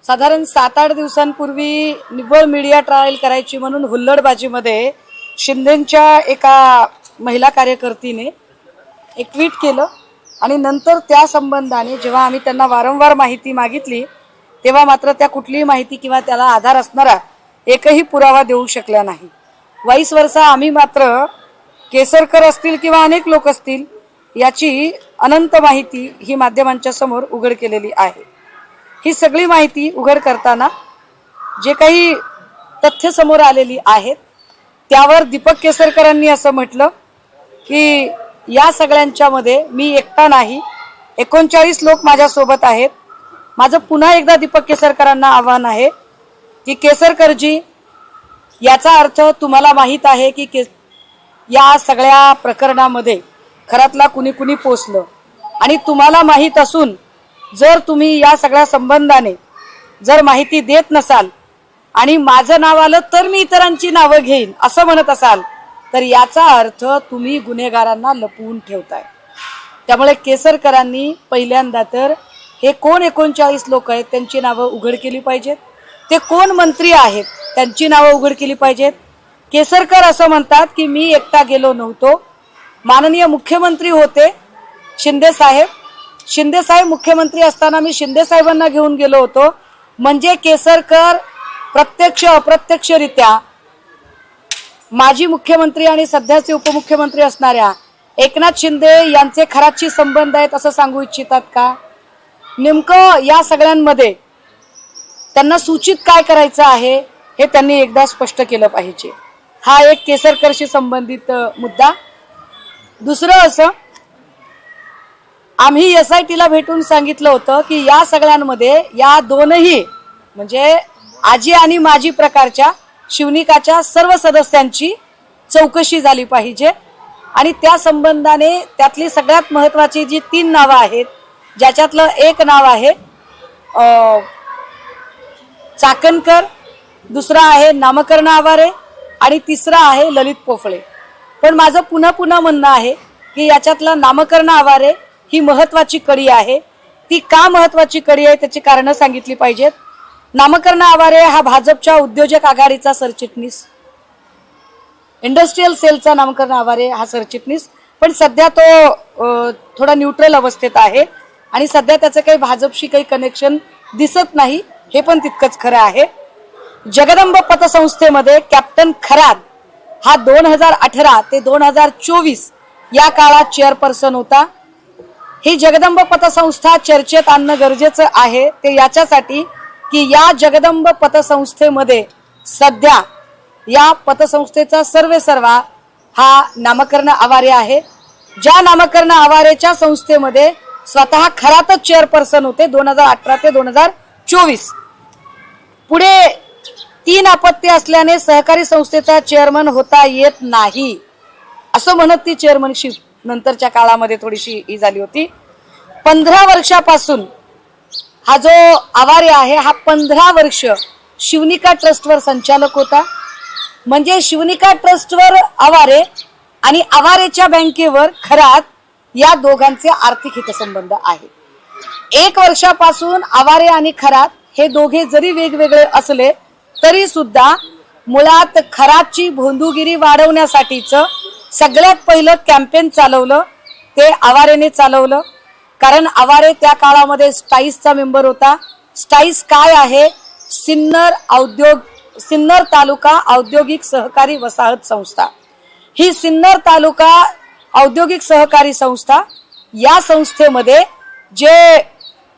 साधारण 7-8 दिवसांपूर्वी निव्वळ मीडिया ट्रायल करायची म्हणून हुल्लडबाजीमध्ये शिंदेच्या एका महिला कार्यकर्तीने एक ट्विट केलं आणि नंतर त्या संबंधाने जेव्हा आम्ही त्यांना वारंवार माहिती मागितली तेव्हा मात्र त्या कुठलीही माहिती किंवा त्याला आधार असणारा एकही पुरावा देऊ शकल्या नाही। वाईस वर्षा आम्ही मात्र केसरकर असतील किंवा अनेक लोक असतील याची अनंत माहिती ही माध्यमांच्या समोर उघड केलेली आहे। ही सगळी माहिती उघड करताना जे काही तथ्य समोर आलेली आहेत त्यावर दीपक केसरकरांनी असं म्हटलं की या सगळ्यांच्या मध्ये मी एकटा नाही, 39 लोक माझ्या सोबत आहेत। माझं पुन्हा एकदा दीपक केसरकरांना आव्हान आहे की केसरकरजी, याचा अर्थ तुम्हाला माहित आहे की या सगळ्या प्रकरणामध्ये खरातला कुणी कुणी पोचलं आणि तुम्हाला माहित असून जर तुम्ही या सगळ्या संबंधाने जर माहिती देत नसाल आणि माझं नाव आलं तर मी इतरांची नावं घेईन असं म्हणत असाल तर याचा अर्थ तुम्ही गुन्हेगारांना लपवून ठेवताय। त्यामुळे केसरकरांनी पहिल्यांदा तर हे कोण 39 लोक आहेत त्यांची नावं उघड केली पाहिजेत, ते कोण मंत्री आहेत त्यांची नावं उघड केली पाहिजेत। केसरकर असं म्हणतात की मी एकटा गेलो नव्हतो, माननीय मुख्यमंत्री होते शिंदे साहेब मुख्यमंत्री असताना मी शिंदे साहेबांना घेऊन गेलो होतो। म्हणजे केसरकर प्रत्यक्ष अप्रत्यक्षरित्या माजी मुख्यमंत्री आणि सध्याचे उपमुख्यमंत्री असणाऱ्या एकनाथ शिंदे यांचे खराची संबंध आहेत असं सांगू इच्छितात का? नेमकं या सगळ्यांमध्ये त्यांना सूचित काय करायचं आहे हे त्यांनी एकदा स्पष्ट केलं पाहिजे। हा एक केसरकरशी संबंधित मुद्दा। दुसरं असं, आम्ही SIT ला भेटून सांगितलं होतं की या सगळ्यांमध्ये या दोनही म्हणजे आजी आणि माजी प्रकारच्या शिवनिकाच्या सर्व सदस्यांची चौकशी झाली पाहिजे आणि त्या संबंधाने त्यातली सगळ्यात महत्त्वाची जी 3 नावं आहेत ज्याच्यातलं एक नाव आहे चाकणकर, दुसरा आहे नामकर्ण आवारे आणि तिसरा आहे ललित पोफळे। पण माझं पुन्हा म्हणणं आहे की याच्यातला नामकर्ण आवारे ही महत्त्वाची कडी आहे। ती का महत्त्वाची कडी आहे त्याची कारणं सांगितली पाहिजेत। नामकर्ण आवारे हा भाजपच्या उद्योजक आघाडीचा सरचिटणीस, इंडस्ट्रियल सेलचा नामकर्ण आवारे हा सरचिटणीस, पण सध्या तो थोडा न्यूट्रल अवस्थेत आहे आणि सध्या त्याचं काही भाजपशी काही कनेक्शन दिसत नाही, हे पण तितकंच खरं आहे। जगदंब पतसंस्थेमध्ये कॅप्टन खरात हा 2018 ते 2024 या काळात चेअरपर्सन होता। ही जगदंब पतसंस्था चर्चेत आणणं गरजेचं आहे ते याच्यासाठी की या जगदंब पतसंस्थेमध्ये सध्या या पतसंस्थेचा सर्वेसर्वा हा नामकर्ण आवारे आहे। ज्या नामकर्ण आवारेच्या संस्थेमध्ये स्वतः खरातच चेअरपर्सन होते 2018 ते 2024। पुढे 3 अपत्य असल्याने सहकारी संस्थेचा चेअरमन होता येत नाही असं म्हणत ती चेअरमनशिप नंतरच्या काळामध्ये थोडीशी ही झाली होती। 15 वर्षापासून हा जो आवारे आहे हा 15 वर्ष शिवनिका ट्रस्टवर संचालक होता। म्हणजे शिवनिका ट्रस्टवर आवारे आणि आवारेच्या बँकेवर खरात या दोघांचे आर्थिक हितसंबंध आहेत। 1 वर्षापासून आवारे आणि खरात हे दोघे जरी वेगवेगळे असले तरी सुद्धा मुळात खरातची भोंदूगिरी वाढवण्यासाठीच सगळ्यात पहिलं कॅम्पेन चालवलं ते आवारेने चालवलं। कारण आवारे त्या काळामध्ये स्टाईसचा मेंबर होता। स्टाईस काय आहे? सिन्नर तालुका औद्योगिक सहकारी वसाहत संस्था। ही सिन्नर तालुका औद्योगिक सहकारी संस्था, या संस्थेमध्ये जे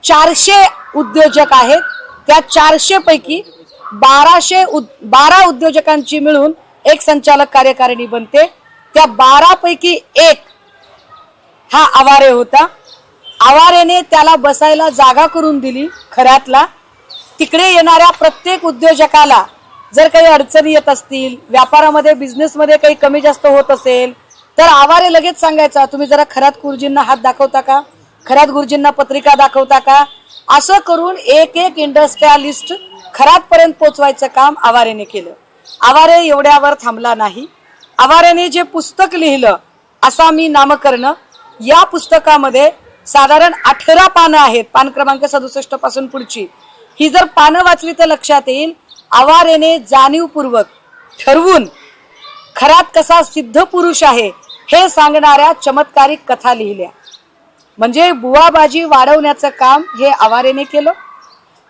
400 उद्योजक आहेत त्या 400 पैकी 12 उद्योजकांची मिळून एक संचालक कार्यकारिणी बनते। त्या 12 पैकी एक हा आवारे होता। आवारेने त्याला बसायला जागा करून दिली खरातला। तिकडे येणाऱ्या प्रत्येक उद्योजकाला जर काही अडचणी येत असतील, व्यापारामध्ये बिझनेसमध्ये काही कमी जास्त होत असेल तर आवारे लगेच सांगायचा तुम्ही जरा खरात गुरुजींना हात दाखवता का, खरात गुरुजींना पत्रिका दाखवता का, असं करून एक इंडस्ट्रियलिस्ट खरातपर्यंत पोहोचवायचं काम आवारेने केलं। आवारे एवढ्यावर थांबला नाही। आवारेने जे पुस्तक लिहिलं असा मी नामकर्ण, या पुस्तकामध्ये साधारण 18 पानं आहेत, पान क्रमांक 67 पासून पुढची। ही जर पानं वाचली तर लक्षात येईल, आवारेने जाणीवपूर्वक ठरवून खरात कसा सिद्ध पुरुष आहे हे सांगणाऱ्या चमत्कारिक कथा लिहिल्या. म्हणजे बुवाबाजी वाढवण्याचं काम हे आवारेने केलं.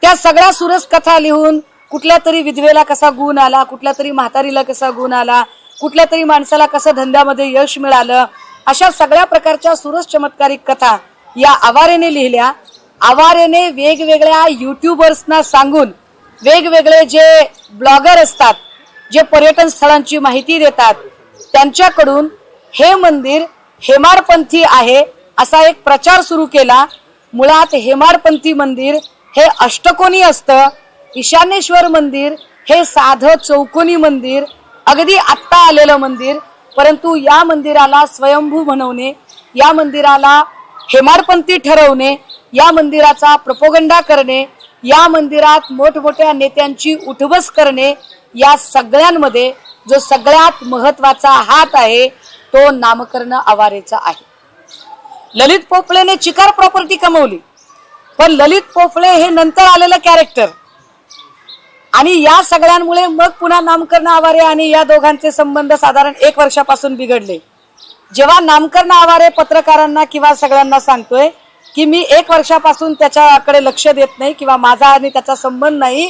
त्या सगळ्या सुरस कथा लिहून कुठल्या तरी विधवेला कसा गुण आला, कुठल्या तरी म्हातारीला कसा गुण आला, कुठल्या तरी माणसाला कसं धंद्यामध्ये यश मिळालं, अशा सगळ्या प्रकारच्या सुरस चमत्कारिक कथा या आवारेने लिहिल्या. आवारेने वेगवेगळ्या युट्यूबर्सना सांगून, वेगवेगळे जे ब्लॉगर असतात जे पर्यटन स्थळांची माहिती देतात त्यांच्याकडून हे मंदिर हेमाडपंथी आहे असा एक प्रचार सुरू केला. मुळात हेमाडपंथी मंदिर हे अष्टकोनी असतं. ईशानेश्वर मंदिर हे साधं चौकोनी मंदिर, अगदी आत्ता आलेलं मंदिर. परंतु या मंदिराला स्वयंभू बनवणे, या मंदिराला हेमाडपंथी ठरवणे, या मंदिराचा प्रोपोगंडा करणे, या मंदिरात मोठमोठ्या नेत्यांची उठबस करणे, या सगळ्यांमध्ये जो सगळ्यात महत्वाचा हात आहे तो नामकर्ण आवारेचा आहे. ललित पोफळेने चिकार प्रॉपर्टी कमवली, पण ललित पोफळे हे नंतर आलेलं कॅरेक्टर. आणि या सगळ्यांमुळे मग पुन्हा नामकर्ण आवारे आणि या दोघांचे संबंध साधारण 1 वर्षापासून बिघडले. जेव्हा नामकर्ण आवारे पत्रकारांना किंवा सगळ्यांना सांगतोय की मी 1 वर्षापासून त्याच्याकडे लक्ष देत नाही किंवा माझा आणि त्याचा संबंध नाही,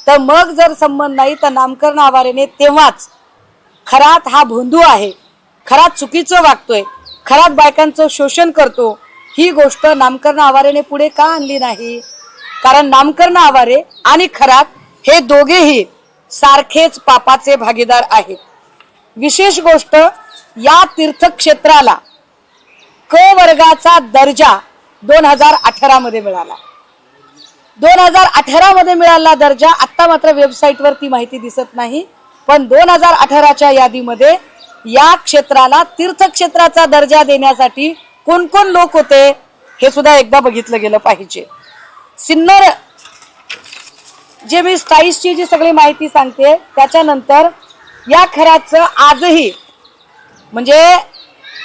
तर मग जर संबंध नाही तर नामकर्ण आवारेने तेव्हाच खरात हा भोंदू आहे, खरात चुकीचं वागतोय, खरात बायकांचं शोषण करतो, ही गोष्ट नामकर्ण आवारेने पुढे का आणली नाही? कारण नामकर्ण आवारे आणि खरात हे दोघेही सारखेच पापाचे भागीदार आहेत. विशेष गोष्ट, या तीर्थक्षेत्राला क वर्गाचा दर्जा 2018 मध्ये मिळाला. 2018 मध्ये मिळाला दर्जा. आता मात्र वेबसाईटवर ती माहिती दिसत नाही, पण 2018च्या यादीमध्ये या क्षेत्राला तीर्थक्षेत्राचा दर्जा देण्यासाठी कोण कोण लोक होते हे सुद्धा एकदा बघितलं गेलं पाहिजे. सिन्नर, जे मी स्टाईल्सची जी सगळी माहिती सांगते त्याच्यानंतर या खराचं आजही म्हणजे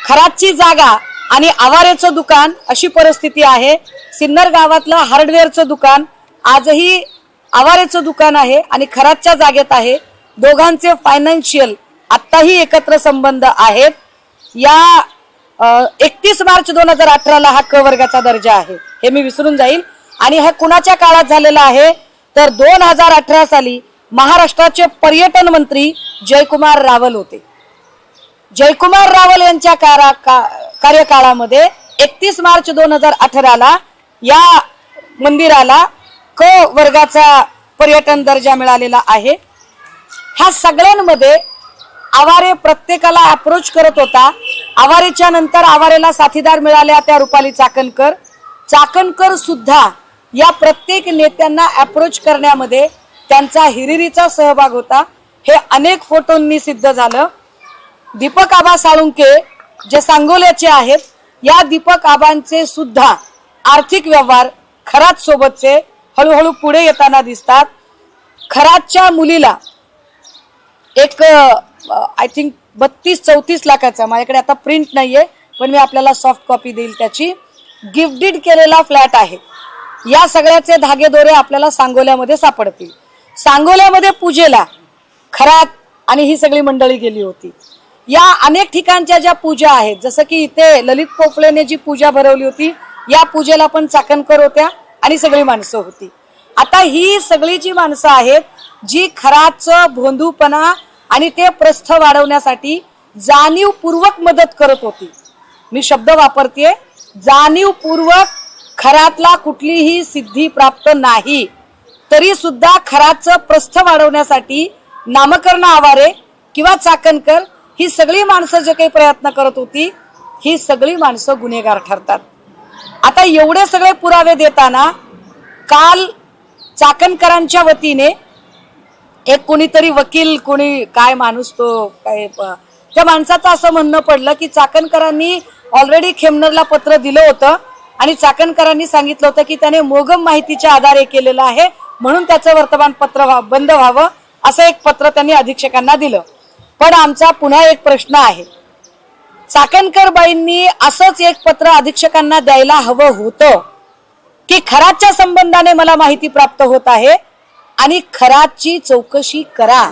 खराची जागा आणि आवारेचं दुकान अशी परिस्थिती आहे. सिन्नर गावातलं हार्डवेअरचं दुकान आजही आवारेचं दुकान आहे आणि खराच्या जागेत आहे. दोघांचे फायनान्शियल आत्ताही एकत्र संबंध आहेत. या 31 मार्च 2018ला हा क वर्गाचा दर्जा आहे, हे मी विसरून जाईल. आणि हा कुणाच्या काळात झालेला आहे तर 2018 साली महाराष्ट्राचे पर्यटन मंत्री जयकुमार रावल होते. जयकुमार रावल यांच्या कार्यकाळामध्ये 31 मार्च 2018ला या मंदिराला क वर्गाचा पर्यटन दर्जा मिळालेला आहे. ह्या सगळ्यांमध्ये आवारे प्रत्येकाला अप्रोच करत होता. आवारेच्या नंतर आवारेला साथीदार मिळाल्या त्या रुपाली चाकणकर. चाकणकर सुद्धा या प्रत्येक नेत्यांना अप्रोच करण्यामध्ये त्यांचा हिरिरीचा सहभाग होता. हे अनेक फोटोंनी सिद्ध झालं. दीपक आबा साळुंके जे सांगोल्याचे आहेत, या दीपक आबांचे सुद्धा आर्थिक व्यवहार खरात सोबतचे हळूहळू पुढे येताना दिसतात. खरातच्या मुलीला एक आय थिंक 32-34 लाखाचा, माझ्याकडे आता प्रिंट नाहीये पण मी आपल्याला सॉफ्ट कॉपी देईल त्याची, गिफ्ट डीड केलेला फ्लॅट आहे. या सगळ्याचे धागेदोरे आपल्याला सांगोल्यामध्ये सापडतील. सांगोल्यामध्ये पूजेला खरात आणि ही सगळी मंडळी गेली होती. या अनेक ठिकाणच्या ज्या पूजा आहेत, जसं की इथे ललित पोफळेने जी पूजा भरवली होती, या पूजेला पण चाकणकर होत्या आणि सगळी माणसं होती. आता ही सगळी जी माणसं आहेत जी खराचं भोंदूपणा आणि ते प्रस्थ वाढवण्यासाठी जाणीवपूर्वक मदत करत होती. मी शब्द वापरतेय जाणीवपूर्वक. खरातला कुठलीही सिद्धी प्राप्त नाही तरी सुद्धा खराचं प्रस्थ वाढवण्यासाठी नामकर्ण आवारे किंवा चाकणकर ही सगळी माणसं जे काही प्रयत्न करत होती, ही सगळी माणसं गुन्हेगार ठरतात. आता एवढे सगळे पुरावे देताना काल चाकणकरांच्या वतीने एक कोणीतरी वकील, कोणी काय माणूस तो काय, त्या माणसाचं असं म्हणणं पडलं की चाकणकरांनी ऑलरेडी खेमनरला पत्र दिलं होतं आणि चाकणकरांनी सांगितलं होतं की त्याने मोगम माहितीच्या आधारे केलेलं आहे म्हणून त्याचं वर्तमानपत्र बंद व्हावं, असं एक पत्र त्यांनी अधीक्षकांना दिलं. पण आमचा पुन्हा एक प्रश्न आहे, चाकणकर बाईंनी असंच एक पत्र अधीक्षकांना द्यायला हवं होतं की खराच्या संबंधाने मला माहिती प्राप्त होत आहे आणि खराची चौकशी करा.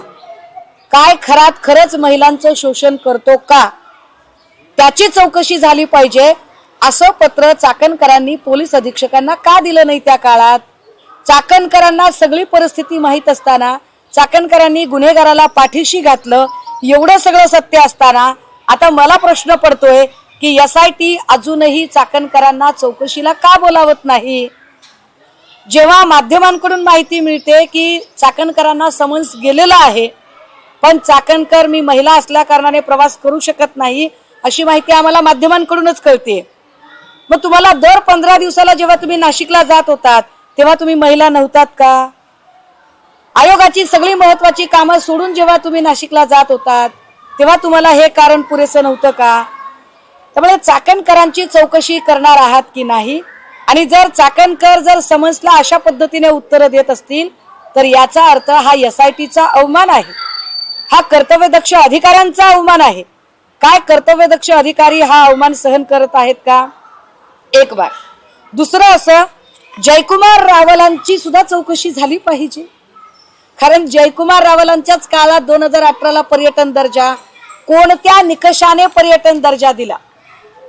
काय खरात खरंच महिलांचं शोषण करतो का, त्याची चौकशी झाली पाहिजे. असं पत्र चाकणकरांनी पोलीस अधीक्षकांना का दिलं नाही त्या काळात? चाकणकरांना सगळी परिस्थिती माहीत असताना चाकणकरांनी गुन्हेगाराला पाठीशी घातलं. एवढं सगळं सत्य असताना आता मला प्रश्न पडतोय की SIT अजूनही चाकणकरांना चौकशीला का बोलावत नाही? जेव्हा माध्यमांकडून माहिती मिळते की चाकणकरांना समन्स गेलेला आहे, पण चाकणकर मी महिला असल्या कारणाने प्रवास करू शकत नाही अशी माहिती आम्हाला माध्यमांकडूनच कळते. मग तुम्हाला दर 15 दिवसाला जेव्हा तुम्ही नाशिकला जात होतात तेव्हा तुम्ही महिला नव्हतात का? आयोगाची सगळी महत्वाची कामं सोडून जेव्हा तुम्ही नाशिकला जात होतात तेव्हा तुम्हाला हे कारण पुरेसं नव्हतं का? त्यामुळे चाकणकरांची चौकशी करणार आहात की नाही? आणि जर चाकणकर जर समन्सला अशा पद्धतीने उत्तर देत असतील तर याचा अर्थ हा SITचा अवमान आहे, हा कर्तव्यदक्ष अधिकाऱ्यांचा अवमान आहे. काय कर्तव्यदक्ष अधिकारी हा अवमान सहन करत आहेत का? एक बार. दुसरं असं, जयकुमार रावलांची सुद्धा चौकशी झाली पाहिजे. कारण जयकुमार रावलांच्याच काळात 2018ला पर्यटन दर्जा, कोणत्या निकषाने पर्यटन दर्जा दिला?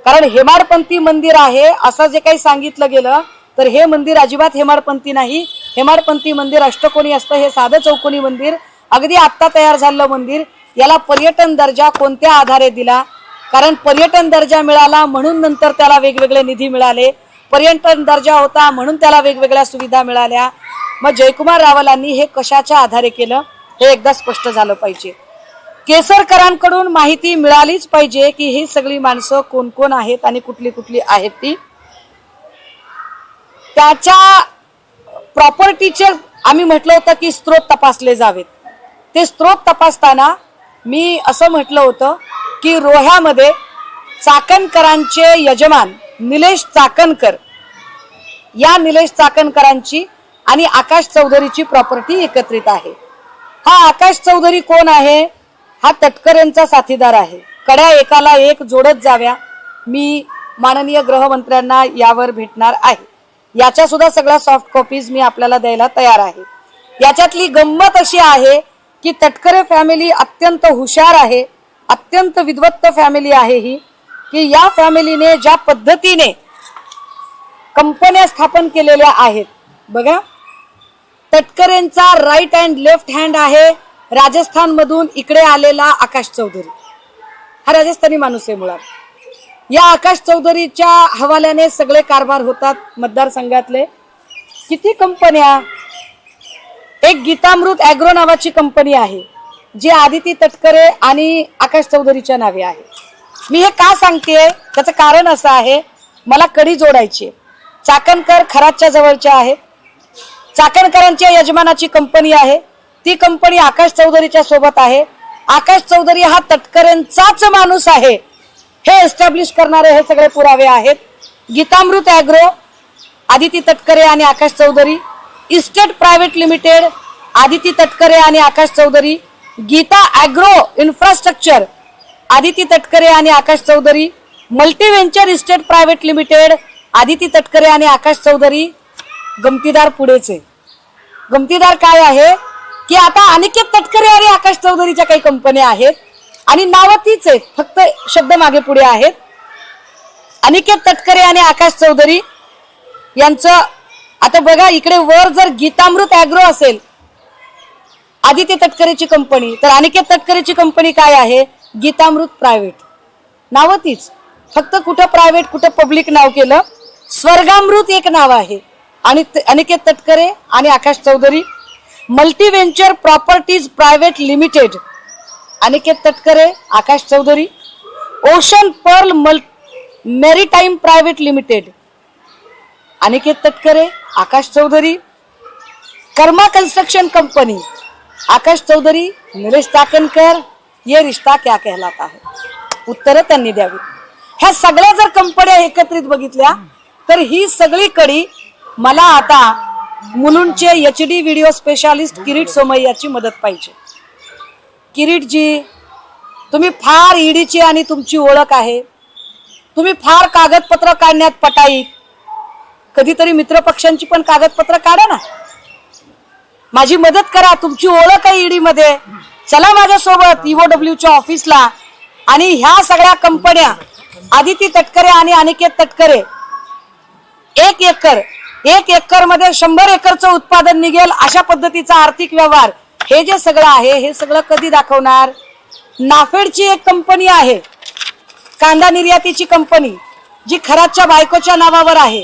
कारण हेमाडपंथी मंदिर आहे असं जे काही सांगितलं गेलं तर हे मंदिर अजिबात हेमाडपंथी नाही. हेमाडपंथी मंदिर अष्टकोनी असतं, हे साधं चौकोनी मंदिर, अगदी आत्ता तयार झालेलं मंदिर. याला पर्यटन दर्जा कोणत्या आधारे दिला? कारण पर्यटन दर्जा मिळाला म्हणून नंतर त्याला वेगवेगळे निधी मिळाले, पर्यटन दर्जा होता म्हणून त्याला वेगवेगळ्या सुविधा मिळाल्या. मग जयकुमार रावलांनी हे कशाच्या आधारे केलं हे एकदा स्पष्ट झालं पाहिजे. केसरकरांकडून माहिती मिळालीच पाहिजे की ही सगळी माणसं कोण कोण आहेत आणि कुठली कुठली आहेत ती. त्याच्या प्रॉपर्टीचे आम्ही म्हटलं होतं की स्रोत तपासले जावेत. ते स्रोत तपासताना मी असं म्हटलं होतं की रोह्यामध्ये चाकणकरांचे यजमान निलेश चाकणकर, या निलेश चाकणकरांची आणि आकाश चौधरीची प्रॉपर्टी एकत्रित आहे. हा आकाश चौधरी कोण आहे? हा तटकरेंचा साथीदार आहे. कड्या एकाला एक जोडत जाव्या. मी माननीय गृहमंत्र्यांना यावर भेटणार आहे. याच्या सुद्धा सगळ्या सॉफ्ट कॉपीज मी आपल्याला द्यायला तयार आहे. याच्यातली गंमत अशी आहे की तटकरे फॅमिली अत्यंत हुशार आहे, अत्यंत विद्वत्त फॅमिली आहे ही, की या फॅमिलीने ज्या पद्धतीने कंपन्या स्थापन केलेल्या आहेत बघा. तटकरेंचा राईट हँड लेफ्ट हँड आहे राजस्थान मधून इकडे आलेला आकाश चौधरी. हा राजस्थानी माणूस आहे मुळात. या आकाश चौधरीच्या हवाल्याने सगळे कारभार होतात मतदारसंघातले. किती कंपन्या, एक गीतामृत ॲग्रो नावाची कंपनी आहे जी आदिती तटकरे आणि आकाश चौधरीच्या नावे आहे. मी हे का सांगतेय त्याचं कारण असं आहे, मला कडी जोडायची. चाकणकर खराच्या जवळच्या आहेत, चाकणकरांच्या यजमानाची कंपनी आहे, ती कंपनी आकाश चौधरीच्या सोबत आहे. आकाश चौधरी हा तटकरेंचाच माणूस आहे हे एस्टॅब्लिश करणारे हे सगळे पुरावे आहेत. गीतामृत ॲग्रो, आदिती तटकरे आणि Akash Chaudhary, estate private limited, Aditi Tatkare आणि आकाश चौधरी, गीता ॲग्रो इन्फ्रास्ट्रक्चर, आदिती तटकरे आणि Akash Chaudhary, multi venture estate private limited, Aditi Tatkare आणि आकाश चौधरी. गमतीदार पुढेचे. गमतीदार काय आहे की आता अनिकेत तटकरे आणि आकाश चौधरीच्या काही कंपन्या आहेत आणि नावं तीच आहेत, फक्त शब्द मागे पुढे आहेत. अनिकेत तटकरे आणि आकाश चौधरी यांचं आता बघा, इकडे वर जर गीतामृत ॲग्रो असेल आदित्य तटकरेची कंपनी, तर अनिकेत तटकरेची कंपनी काय आहे? गीतामृत प्रायव्हेट. नावं तीच, फक्त कुठं प्रायव्हेट कुठं पब्लिक नाव केलं. स्वर्गामृत एक नाव आहे आणि अनिकेत तटकरे आणि Akash Chaudhary. Multi venture properties private limited, Aniket Tatkare Akash Chaudhary. Ocean pearl maritime private limited, Aniket Tatkare Akash Chaudhary. Karma construction company, Akash Chaudhary Nilesh Chakankar. ये रिश्ता क्या कहलाता है? उत्तरं त्यांनी द्यावी. ह्या सगळ्या जर कंपन्या एकत्रित बघितल्या तर ही सगळी कडी मला आता मुलुंडचे HD व्हिडिओ स्पेशालिस्ट किरीट सोमय्याची मदत पाहिजे. किरीटजी, तुम्ही फार ईडीची आणि तुमची ओळख आहे, तुम्ही फार कागदपत्र काढण्यात पटाईत, कधीतरी मित्रपक्षांची पण कागदपत्र काढा ना, माझी मदत करा. तुमची ओळख आहे ईडी मध्ये, चला माझ्यासोबत EOWच्या ऑफिसला. आणि ह्या सगळ्या कंपन्या, आदिती तटकरे आणि अनिकेत तटकरे, 1 एकर मध्ये 100 एकरचं उत्पादन निघेल अशा पद्धतीचा आर्थिक व्यवहार, हे जे सगळं आहे हे सगळं कधी दाखवणार? नाफेडची एक कंपनी आहे, कांदा निर्यातीची कंपनी, जी खरातच्या बायकोच्या नावावर आहे.